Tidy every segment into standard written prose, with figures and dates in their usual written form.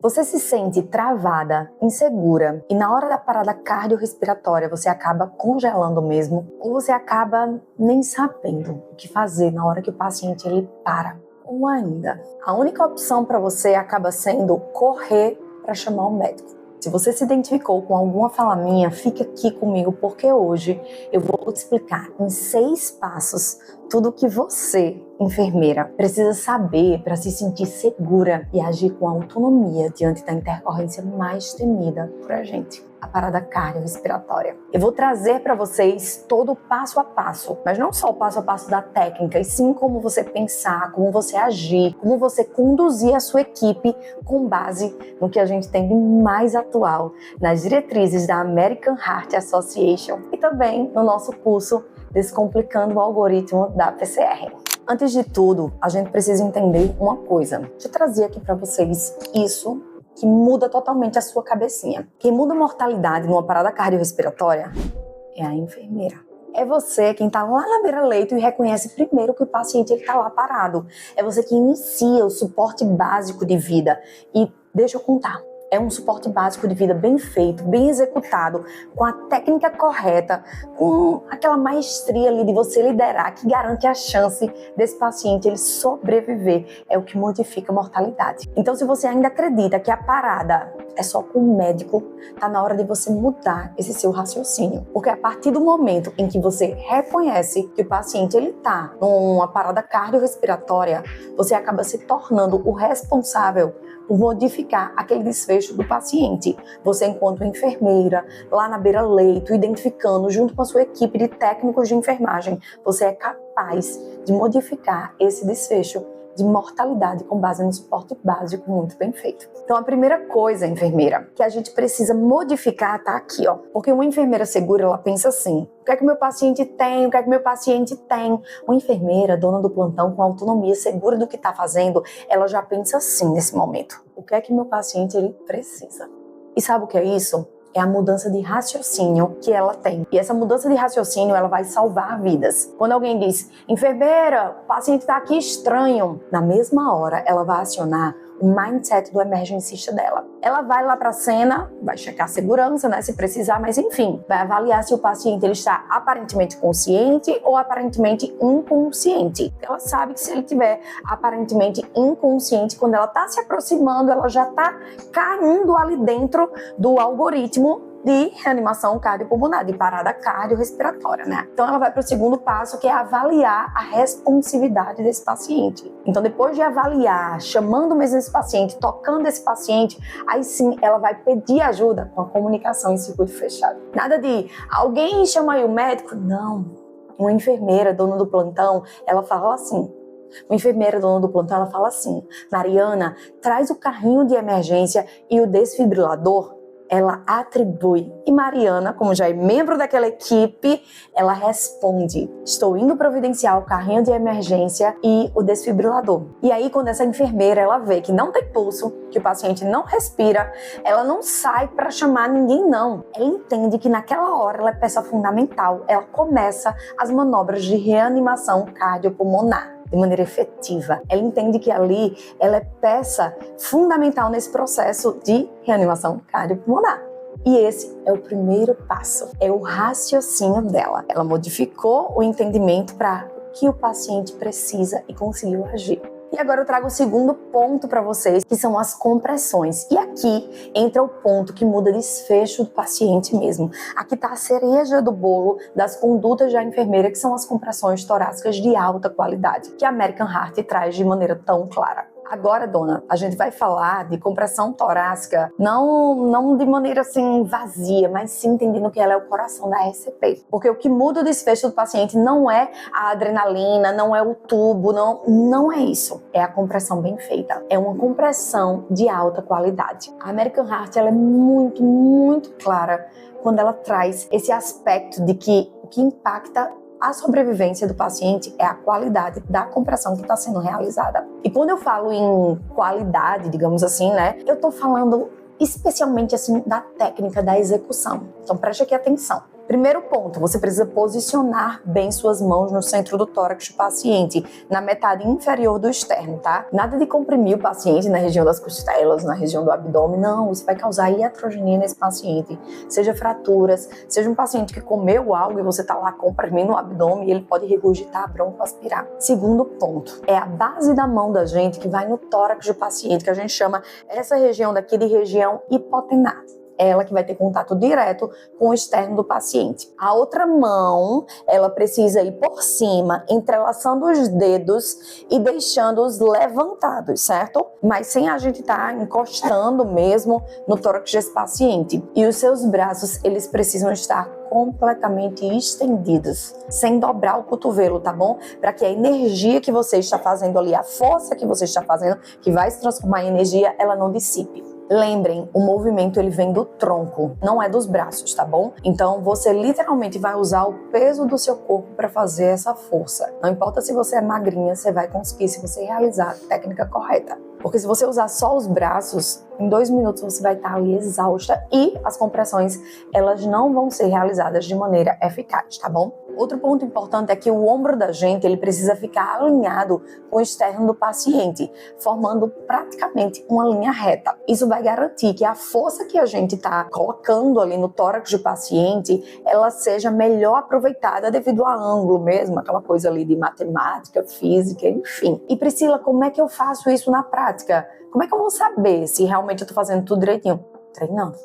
Você se sente travada, insegura e na hora da parada cardiorrespiratória você acaba congelando mesmo ou você acaba nem sabendo o que fazer na hora que o paciente ele para. Ou ainda, a única opção para você acaba sendo correr para chamar o médico. Se você se identificou com alguma fala minha, fica aqui comigo porque hoje eu vou te explicar em 6 passos tudo o que você, enfermeira, precisa saber para se sentir segura e agir com autonomia diante da intercorrência mais temida por a gente, a parada cardiorrespiratória. Eu vou trazer para vocês todo o passo a passo, mas não só o passo a passo da técnica, e sim como você pensar, como você agir, como você conduzir a sua equipe com base no que a gente tem de mais atual nas diretrizes da American Heart Association e também no nosso curso Descomplicando o Algoritmo da PCR. Antes de tudo, a gente precisa entender uma coisa. Deixa eu trazer aqui para vocês isso que muda totalmente a sua cabecinha. Quem muda a mortalidade numa parada cardiorrespiratória é a enfermeira. É você quem está lá na beira-leito e reconhece primeiro que o paciente está lá parado. É você que inicia o suporte básico de vida. E deixa eu contar. É um suporte básico de vida bem feito, bem executado, com a técnica correta, com aquela maestria ali de você liderar, que garante a chance desse paciente ele sobreviver. É o que modifica a mortalidade. Então, se você ainda acredita que a parada é só com o médico, tá na hora de você mudar esse seu raciocínio. Porque a partir do momento em que você reconhece que o paciente ele tá numa parada cardiorrespiratória, você acaba se tornando o responsável por modificar aquele desfecho do paciente. Você, enquanto enfermeira, lá na beira-leito, identificando junto com a sua equipe de técnicos de enfermagem, você é capaz de modificar esse desfecho de mortalidade com base no suporte básico muito bem feito. Então, a primeira coisa, enfermeira, que a gente precisa modificar tá aqui, ó. Porque uma enfermeira segura, ela pensa assim: o que é que o meu paciente tem? O que é que o meu paciente tem? Uma enfermeira, dona do plantão, com autonomia, segura do que está fazendo, ela já pensa assim nesse momento: o que é que meu paciente ele precisa? E sabe o que é isso? É a mudança de raciocínio que ela tem. E essa mudança de raciocínio, ela vai salvar vidas. Quando alguém diz: enfermeira, o paciente está aqui estranho, na mesma hora ela vai acionar o mindset do emergencista dela. Ela vai lá para a cena, vai checar a segurança, né, se precisar, mas enfim, vai avaliar se o paciente ele está aparentemente consciente ou aparentemente inconsciente. Ela sabe que se ele estiver aparentemente inconsciente, quando ela está se aproximando, ela já está caindo ali dentro do algoritmo de reanimação cardiopulmonar, de parada cardiorrespiratória, né? Então ela vai para o segundo passo, que é avaliar a responsividade desse paciente. Então, depois de avaliar, chamando mesmo esse paciente, tocando esse paciente, aí sim ela vai pedir ajuda com a comunicação em circuito fechado. Nada de alguém chama aí o médico, não. Uma enfermeira, dona do plantão, ela fala assim. Uma enfermeira dona do plantão, ela fala assim: Mariana, traz o carrinho de emergência e o desfibrilador. Ela atribui. E Mariana, como já é membro daquela equipe, ela responde: estou indo providenciar o carrinho de emergência e o desfibrilador. E aí, quando essa enfermeira ela vê que não tem pulso, que o paciente não respira, ela não sai para chamar ninguém, não. Ela entende que naquela hora ela é peça fundamental. Ela começa as manobras de reanimação cardiopulmonar de maneira efetiva. Ela entende que ali ela é peça fundamental nesse processo de reanimação cardiopulmonar. E esse é o primeiro passo, é o raciocínio dela. Ela modificou o entendimento para o que o paciente precisa e conseguiu agir. E agora eu trago o segundo ponto para vocês, que são as compressões. E aqui entra o ponto que muda desfecho do paciente mesmo. Aqui está a cereja do bolo das condutas da enfermeira, que são as compressões torácicas de alta qualidade, que a American Heart traz de maneira tão clara. Agora, dona, a gente vai falar de compressão torácica, não de maneira assim vazia, mas sim entendendo que ela é o coração da RCP. Porque o que muda o desfecho do paciente não é a adrenalina, não é o tubo, não é isso. É a compressão bem feita. É uma compressão de alta qualidade. A American Heart ela é muito, muito clara quando ela traz esse aspecto de que o que impacta a sobrevivência do paciente é a qualidade da compressão que está sendo realizada. E quando eu falo em qualidade, digamos assim, né, eu estou falando especialmente assim da técnica da execução. Então preste aqui atenção. Primeiro ponto, você precisa posicionar bem suas mãos no centro do tórax do paciente, na metade inferior do externo, tá? Nada de comprimir o paciente na região das costelas, na região do abdômen, não, isso vai causar iatrogenia nesse paciente, seja fraturas, seja um paciente que comeu algo e você tá lá comprimindo o abdômen e ele pode regurgitar, broncoaspirar. Segundo ponto, é a base da mão da gente que vai no tórax do paciente, que a gente chama essa região daqui de região hipotenada. Ela que vai ter contato direto com o externo do paciente. A outra mão, ela precisa ir por cima, entrelaçando os dedos e deixando-os levantados, certo? Mas sem a gente estar encostando mesmo no tórax desse paciente. E os seus braços, eles precisam estar completamente estendidos, sem dobrar o cotovelo, tá bom? Para que a energia que você está fazendo ali, a força que você está fazendo, que vai se transformar em energia, ela não dissipe. Lembrem, o movimento ele vem do tronco, não é dos braços, tá bom? Então você literalmente vai usar o peso do seu corpo para fazer essa força. Não importa se você é magrinha, você vai conseguir se você realizar a técnica correta. Porque se você usar só os braços, em 2 minutos você vai estar ali exausta e as compressões, elas não vão ser realizadas de maneira eficaz, tá bom? Outro ponto importante é que o ombro da gente, ele precisa ficar alinhado com o externo do paciente, formando praticamente uma linha reta. Isso vai garantir que a força que a gente está colocando ali no tórax do paciente, ela seja melhor aproveitada devido ao ângulo mesmo, aquela coisa ali de matemática, física, enfim. E Priscila, como é que eu faço isso na prática? Como é que eu vou saber se realmente eu estou fazendo tudo direitinho? Treinando.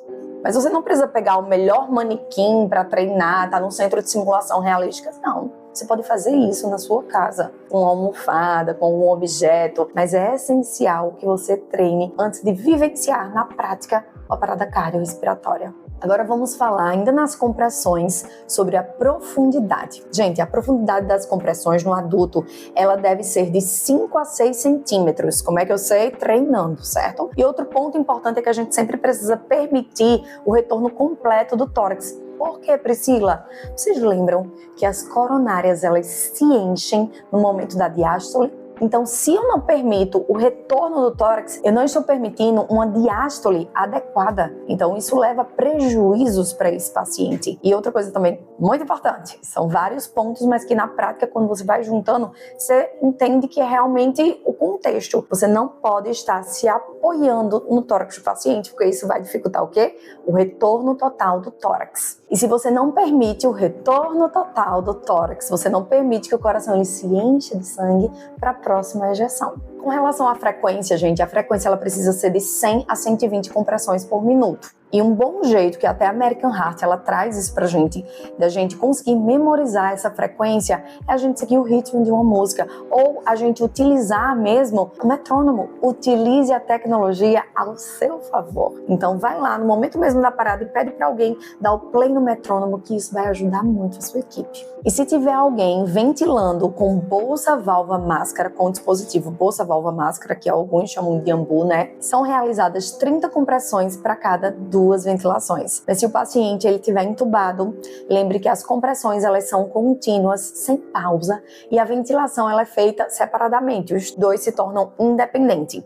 Mas você não precisa pegar o melhor manequim para treinar, tá num centro de simulação realística, não. Você pode fazer isso na sua casa, com uma almofada, com um objeto, mas é essencial que você treine antes de vivenciar na prática a parada cardiorrespiratória. Agora vamos falar ainda nas compressões sobre a profundidade. Gente, a profundidade das compressões no adulto, ela deve ser de 5 a 6 centímetros. Como é que eu sei? Treinando, certo? E outro ponto importante é que a gente sempre precisa permitir o retorno completo do tórax. Por quê, Priscila? Vocês lembram que as coronárias, elas se enchem no momento da diástole? Então, se eu não permito o retorno do tórax, eu não estou permitindo uma diástole adequada. Então, isso leva prejuízos para esse paciente. E outra coisa também muito importante, são vários pontos, mas que na prática, quando você vai juntando, você entende que é realmente o contexto. Você não pode estar se apoiando no tórax do paciente, porque isso vai dificultar o quê? O retorno total do tórax. E se você não permite o retorno total do tórax, você não permite que o coração ele se enche de sangue para a próxima ejeção. Com relação à frequência, gente, a frequência ela precisa ser de 100 a 120 compressões por minuto. E um bom jeito, que até a American Heart ela traz isso pra gente, da gente conseguir memorizar essa frequência, é a gente seguir o ritmo de uma música, ou a gente utilizar mesmo o metrônomo. Utilize a tecnologia ao seu favor. Então vai lá, no momento mesmo da parada, e pede pra alguém dar o play no metrônomo, que isso vai ajudar muito a sua equipe. E se tiver alguém ventilando com bolsa, válvula, máscara, com dispositivo bolsa, válvula, máscara, que alguns chamam de ambu, né? São realizadas 30 compressões para cada 2 ventilações. Mas se o paciente ele estiver entubado, lembre que as compressões elas são contínuas, sem pausa, e a ventilação ela é feita separadamente. Os dois se tornam independentes.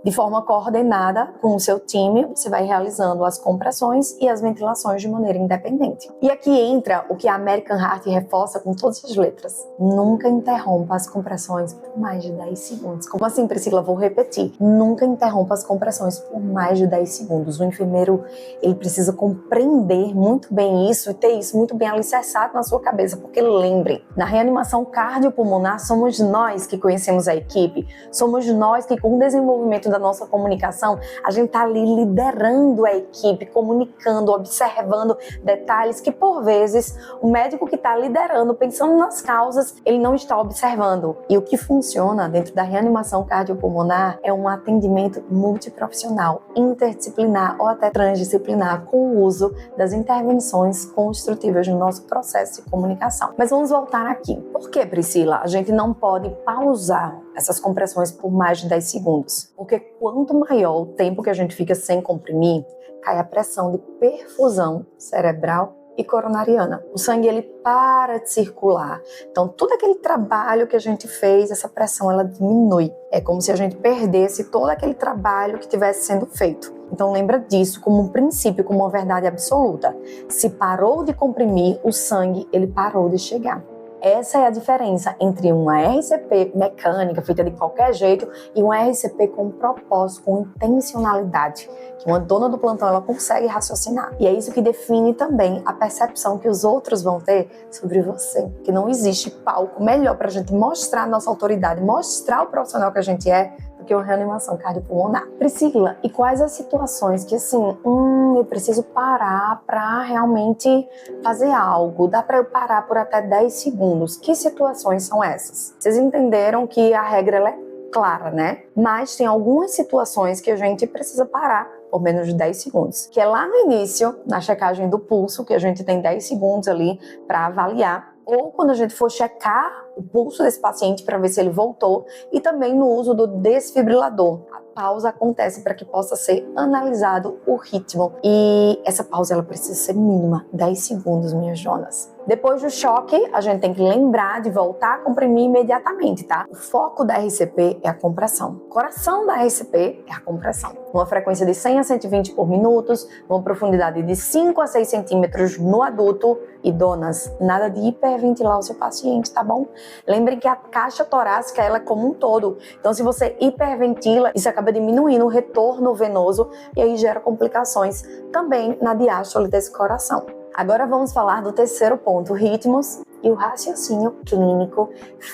De forma coordenada com o seu time, você vai realizando as compressões e as ventilações de maneira independente. E aqui entra o que a American Heart reforça com todas as letras. Nunca interrompa as compressões por mais de 10 segundos. Como assim, Priscila? Vou repetir. Nunca interrompa as compressões por mais de 10 segundos. O enfermeiro, ele precisa compreender muito bem isso e ter isso muito bem alicerçado na sua cabeça, porque lembre, na reanimação cardiopulmonar somos nós que conhecemos a equipe, somos nós que com o desenvolvimento da nossa comunicação, a gente está ali liderando a equipe, comunicando, observando detalhes que por vezes o médico que está liderando, pensando nas causas, ele não está observando. E o que funciona dentro da reanimação cardiopulmonar é um atendimento multiprofissional, interdisciplinar ou até transdisciplinar com o uso das intervenções construtivas no nosso processo de comunicação. Mas vamos voltar aqui. Por que, Priscila, a gente não pode pausar essas compressões por mais de 10 segundos? Porque quanto maior o tempo que a gente fica sem comprimir, cai a pressão de perfusão cerebral e coronariana. O sangue ele para de circular. Então, todo aquele trabalho que a gente fez, essa pressão ela diminui. É como se a gente perdesse todo aquele trabalho que estivesse sendo feito. Então, lembra disso como um princípio, como uma verdade absoluta. Se parou de comprimir, o sangue ele parou de chegar. Essa é a diferença entre uma RCP mecânica, feita de qualquer jeito, e uma RCP com propósito, com intencionalidade, que uma dona do plantão ela consegue raciocinar. E é isso que define também a percepção que os outros vão ter sobre você. Que não existe palco melhor para a gente mostrar a nossa autoridade, mostrar o profissional que a gente é, do que uma reanimação cardiopulmonar. Priscila, e quais as situações que assim, eu preciso parar para realmente fazer algo? Dá para eu parar por até 10 segundos? Que situações são essas? Vocês entenderam que a regra ela é clara, né? Mas tem algumas situações que a gente precisa parar por menos de 10 segundos. Que é lá no início, na checagem do pulso, que a gente tem 10 segundos ali para avaliar. Ou quando a gente for checar o pulso desse paciente para ver se ele voltou, e também no uso do desfibrilador. A pausa acontece para que possa ser analisado o ritmo. E essa pausa ela precisa ser mínima, 10 segundos, minhas donas. Depois do choque, a gente tem que lembrar de voltar a comprimir imediatamente, tá? O foco da RCP é a compressão. O coração da RCP é a compressão. Uma frequência de 100 a 120 por minuto, uma profundidade de 5 a 6 centímetros no adulto. E donas, nada de hiperventilar o seu paciente, tá bom? Lembrem que a caixa torácica ela é como um todo. Então, se você hiperventila, isso acaba diminuindo o retorno venoso e aí gera complicações também na diástole desse coração. Agora vamos falar do terceiro ponto, ritmos e o raciocínio clínico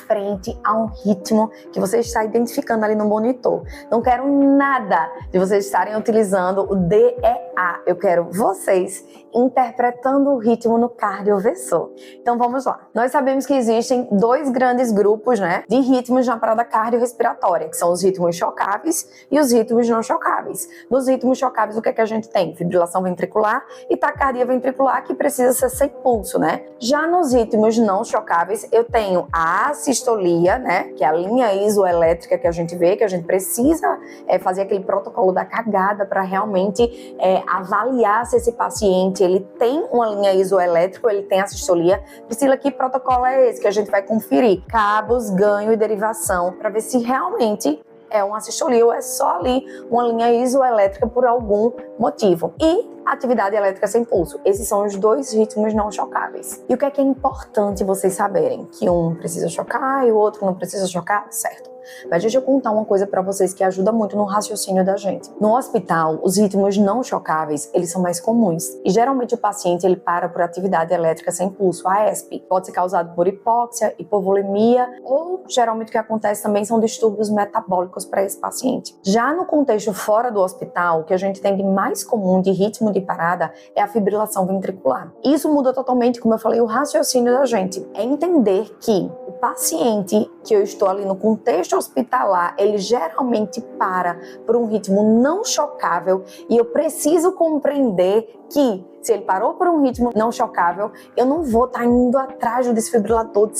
frente a um ritmo que você está identificando ali no monitor. Não quero nada de vocês estarem utilizando o DEA. Eu quero vocês interpretando o ritmo no cardioversor. Então vamos lá. Nós sabemos que existem dois grandes grupos, né, de ritmos na parada cardiorrespiratória, que são os ritmos chocáveis e os ritmos não chocáveis. Nos ritmos chocáveis, o que é que a gente tem? Fibrilação ventricular e taquicardia ventricular, que precisa ser sem pulso, né? Já nos ritmos não chocáveis, eu tenho a assistolia, né, que é a linha isoelétrica que a gente vê, que a gente precisa fazer aquele protocolo da cagada para realmente avaliar se esse paciente ele tem uma linha isoelétrica ou ele tem assistolia. Priscila, que protocolo é esse que a gente vai conferir? Cabos, ganho e derivação, para ver se realmente é uma assistolia ou é só ali uma linha isoelétrica por algum motivo. E atividade elétrica sem pulso. Esses são os dois ritmos não chocáveis. E o que é importante vocês saberem? Que um precisa chocar e o outro não precisa chocar? Certo. Mas deixa eu contar uma coisa para vocês que ajuda muito no raciocínio da gente. No hospital, os ritmos não chocáveis, eles são mais comuns. E geralmente o paciente ele para por atividade elétrica sem pulso, AESP. Pode ser causado por hipóxia, hipovolemia ou geralmente o que acontece também são distúrbios metabólicos para esse paciente. Já no contexto fora do hospital, o que a gente tem de mais comum de ritmo de parada é a fibrilação ventricular. Isso muda totalmente, como eu falei, o raciocínio da gente. É entender que o paciente que eu estou ali no contexto hospitalar, ele geralmente para por um ritmo não chocável e eu preciso compreender que se ele parou por um ritmo não chocável, eu não vou estar indo atrás do desfibrilador,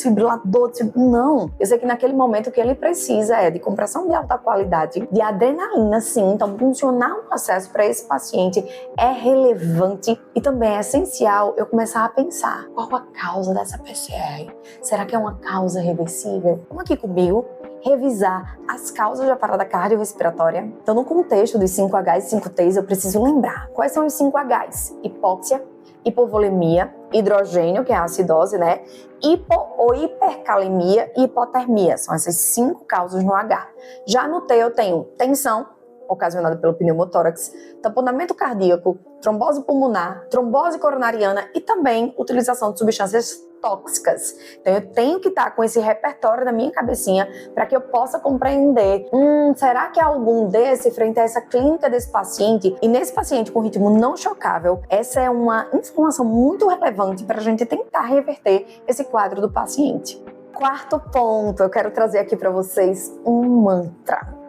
não. Eu sei que naquele momento o que ele precisa é de compressão de alta qualidade, de adrenalina, sim. Então, funcionar um acesso para esse paciente é relevante e também é essencial eu começar a pensar qual a causa dessa PCR. Será que é uma causa reversível? Vamos aqui comigo revisar as causas da parada cardiorrespiratória. Então, no contexto dos 5Hs e 5Ts, eu preciso lembrar quais são os 5Hs: hipóxia, hipovolemia, hidrogênio, que é a acidose, né? Hipo ou hipercalemia e hipotermia. São essas 5 causas no H. Já no T, eu tenho tensão, ocasionada pelo pneumotórax, tamponamento cardíaco, trombose pulmonar, trombose coronariana e também utilização de substâncias tóxicas. Então eu tenho que estar com esse repertório na minha cabecinha para que eu possa compreender, será que há algum desse frente a essa clínica desse paciente? E nesse paciente com ritmo não chocável, essa é uma informação muito relevante para a gente tentar reverter esse quadro do paciente. Quarto ponto, eu quero trazer aqui para vocês um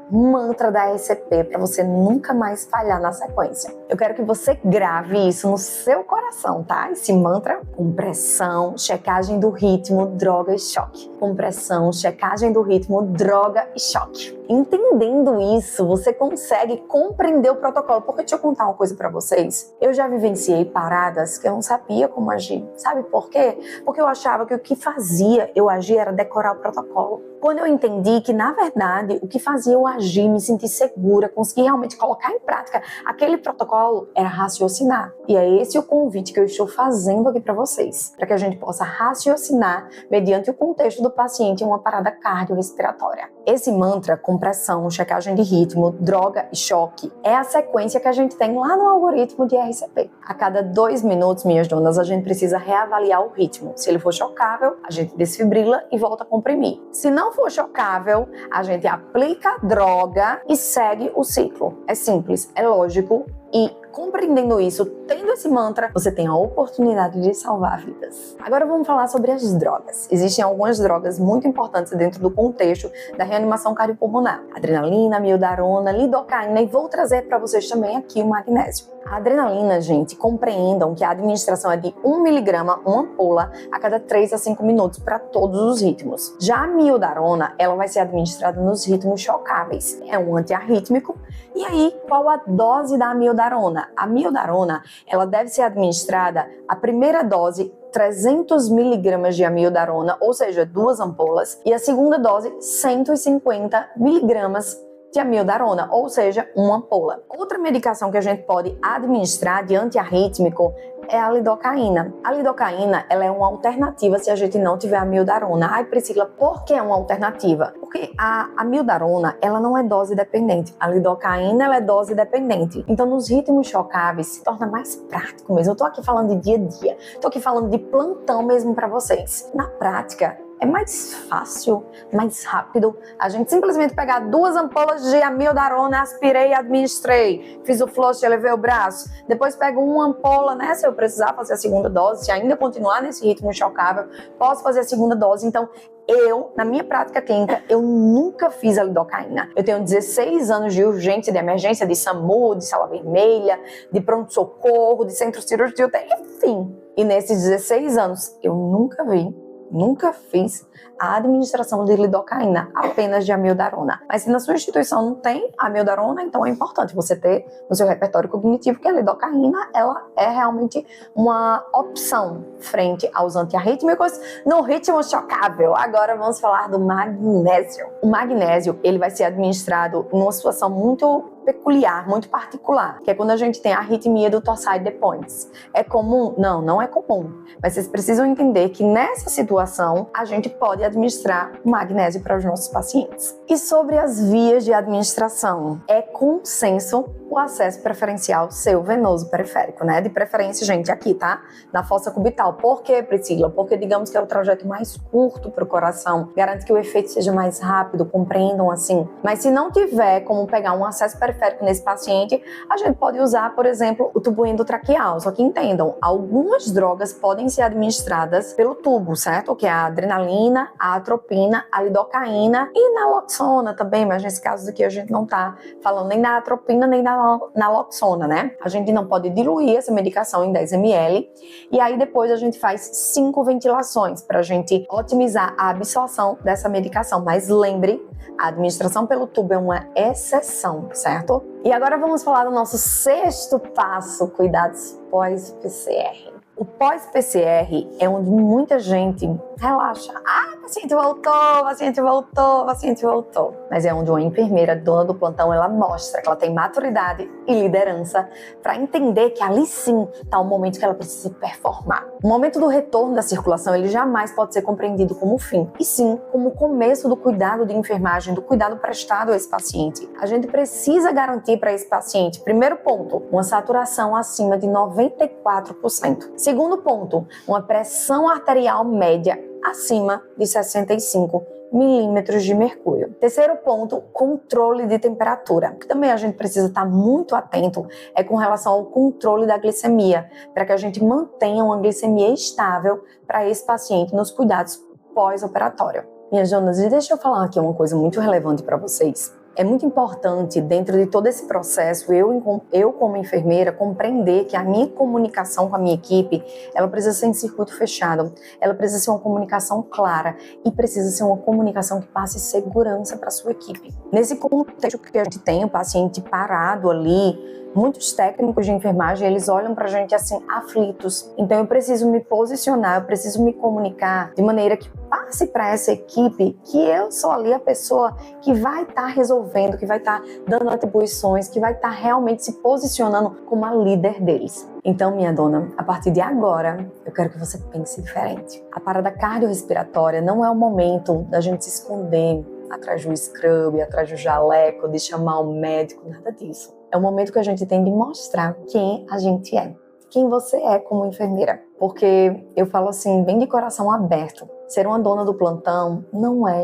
mantra da RCP para você nunca mais falhar na sequência. Eu quero que você grave isso no seu coração, tá? Esse mantra: compressão, checagem do ritmo, droga e choque. Compressão, checagem do ritmo, droga e choque. Entendendo isso, você consegue compreender o protocolo. Porque deixa eu contar uma coisa pra vocês. Eu já vivenciei paradas que eu não sabia como agir. Sabe por quê? Porque eu achava que o que fazia eu agir era decorar o protocolo. Quando eu entendi que, na verdade, o que fazia eu agir, me sentir segura, conseguir realmente colocar em prática aquele protocolo, era raciocinar. E é esse o convite que eu estou fazendo aqui para vocês, para que a gente possa raciocinar mediante o contexto do paciente em uma parada cardiorrespiratória. Esse mantra, compressão, checagem de ritmo, droga e choque, é a sequência que a gente tem lá no algoritmo de RCP. A cada 2 minutos, minhas donas, a gente precisa reavaliar o ritmo. Se ele for chocável, a gente desfibrila e volta a comprimir. Se não for chocável, a gente aplica a droga e segue o ciclo. É simples, é lógico e compreendendo isso, tendo esse mantra, você tem a oportunidade de salvar vidas. Agora vamos falar sobre as drogas. Existem algumas drogas muito importantes dentro do contexto da reanimação cardiopulmonar. Adrenalina, amiodarona, lidocaína e vou trazer para vocês também aqui o magnésio. A adrenalina, gente, compreendam que a administração é de 1 miligrama, uma ampola, a cada 3 a 5 minutos para todos os ritmos. Já a amiodarona, ela vai ser administrada nos ritmos chocáveis. É um antiarrítmico. E aí, qual a dose da amiodarona? A amiodarona, ela deve ser administrada, a primeira dose, 300 miligramas de amiodarona, ou seja, 2 ampolas, e a segunda dose, 150 miligramas de amiodarona, ou seja, uma ampola. Outra medicação que a gente pode administrar de antiarrítmico é a lidocaína. A lidocaína, ela é uma alternativa se a gente não tiver amiodarona. Ai, Priscila, por que é uma alternativa? Porque a amiodarona, ela não é dose dependente. A lidocaína, ela é dose dependente. Então, nos ritmos chocáveis, se torna mais prático mesmo. Eu tô aqui falando de dia a dia. Tô aqui falando de plantão mesmo para vocês. Na prática, é mais fácil, mais rápido a gente simplesmente pegar 2 ampolas de amiodarona, aspirei e administrei, fiz o flush, elevei o braço, depois pego uma ampola, né, se eu precisar fazer a segunda dose, se ainda continuar nesse ritmo chocável, posso fazer a segunda dose. Então, eu, na minha prática clínica, eu nunca fiz a lidocaína. Eu tenho 16 anos de urgência, de emergência, de SAMU, de sala vermelha, de pronto-socorro, de centro cirúrgico, de UTI, enfim. E nesses 16 anos, eu nunca fiz a administração de lidocaína, apenas de amiodarona. Mas se na sua instituição não tem amiodarona, então é importante você ter no seu repertório cognitivo que a lidocaína, ela é realmente uma opção frente aos antiarrítmicos no ritmo chocável. Agora vamos falar do magnésio. O magnésio, ele vai ser administrado numa situação muito peculiar, muito particular, que é quando a gente tem a arritmia do torsade de points. É comum? Não, não é comum. Mas vocês precisam entender que nessa situação a gente pode administrar magnésio para os nossos pacientes. E sobre as vias de administração, é consenso o acesso preferencial seu venoso periférico, né? De preferência, gente, aqui, tá? Na fossa cubital. Por quê, Priscila? Porque digamos que é o trajeto mais curto para o coração, garante que o efeito seja mais rápido, compreendam assim. Mas se não tiver como pegar um acesso periférico nesse paciente, a gente pode usar, por exemplo, o tubo endotraqueal. Só que entendam, algumas drogas podem ser administradas pelo tubo, certo? Que é a adrenalina, a atropina, a lidocaína e naloxona também, mas nesse caso aqui a gente não tá falando nem da atropina nem da naloxona, né? A gente não pode diluir essa medicação em 10 ml e aí depois a gente faz 5 ventilações para a gente otimizar a absorção dessa medicação. Mas lembre, a administração pelo tubo é uma exceção, certo? E agora vamos falar do nosso 6º passo, cuidados pós-PCR. O pós-PCR é onde muita gente relaxa. Ah, paciente voltou, paciente voltou, paciente voltou. Mas é onde uma enfermeira, dona do plantão, ela mostra que ela tem maturidade e liderança para entender que ali sim está o momento que ela precisa performar. O momento do retorno da circulação, ele jamais pode ser compreendido como o fim, e sim como o começo do cuidado de enfermagem, do cuidado prestado a esse paciente. A gente precisa garantir para esse paciente, primeiro ponto, uma saturação acima de 94%. Segundo ponto, uma pressão arterial média acima de 65 milímetros de mercúrio. Terceiro ponto, controle de temperatura. O que também a gente precisa estar muito atento é com relação ao controle da glicemia, para que a gente mantenha uma glicemia estável para esse paciente nos cuidados pós-operatório. Minhas donas, e deixa eu falar aqui uma coisa muito relevante para vocês. É muito importante, dentro de todo esse processo, eu como enfermeira, compreender que a minha comunicação com a minha equipe, ela precisa ser em circuito fechado, ela precisa ser uma comunicação clara e precisa ser uma comunicação que passe segurança para a sua equipe. Nesse contexto que a gente tem, o paciente parado ali, muitos técnicos de enfermagem, eles olham pra gente assim, aflitos. Então eu preciso me posicionar, eu preciso me comunicar de maneira que passe para essa equipe que eu sou ali a pessoa que vai estar resolvendo, que vai estar dando atribuições, que vai estar realmente se posicionando como a líder deles. Então, minha dona, a partir de agora, eu quero que você pense diferente. A parada cardiorrespiratória não é o momento da gente se esconder atrás do scrub, atrás do jaleco, de chamar o médico, nada disso. É o momento que a gente tem de mostrar quem a gente é, quem você é como enfermeira. Porque eu falo assim, bem de coração aberto, ser uma dona do plantão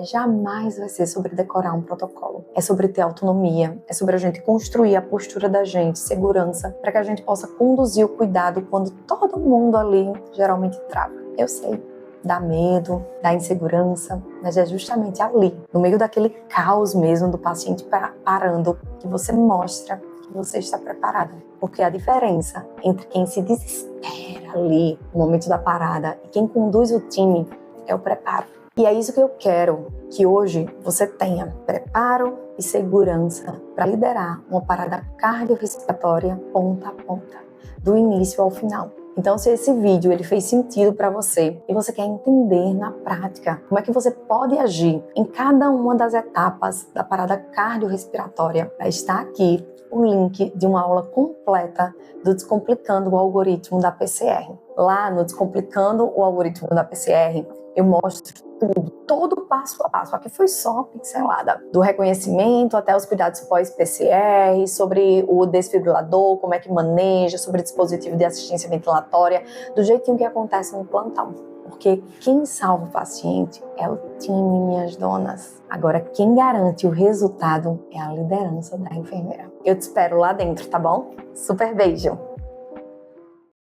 jamais vai ser sobre decorar um protocolo. É sobre ter autonomia, é sobre a gente construir a postura da gente, segurança, para que a gente possa conduzir o cuidado quando todo mundo ali geralmente trava. Eu sei, dá medo, dá insegurança, mas é justamente ali, no meio daquele caos mesmo do paciente parando, que você mostra que você está preparada. Porque a diferença entre quem se desespera ali no momento da parada e quem conduz o time é o preparo. E é isso que eu quero que hoje você tenha: preparo e segurança para liderar uma parada cardiorrespiratória ponta a ponta, do início ao final. Então, se esse vídeo ele fez sentido para você e você quer entender na prática como é que você pode agir em cada uma das etapas da parada cardiorrespiratória, está aqui o link de uma aula completa do Descomplicando o Algoritmo da PCR. Lá no Descomplicando o Algoritmo da PCR, eu mostro tudo, todo passo a passo. Aqui foi só uma pincelada, do reconhecimento até os cuidados pós-PCR, sobre o desfibrilador, como é que maneja, sobre o dispositivo de assistência ventilatória, do jeitinho que acontece no plantão. Porque quem salva o paciente é o time, minhas donas. Agora, quem garante o resultado é a liderança da enfermeira. Eu te espero lá dentro, tá bom? Super beijo!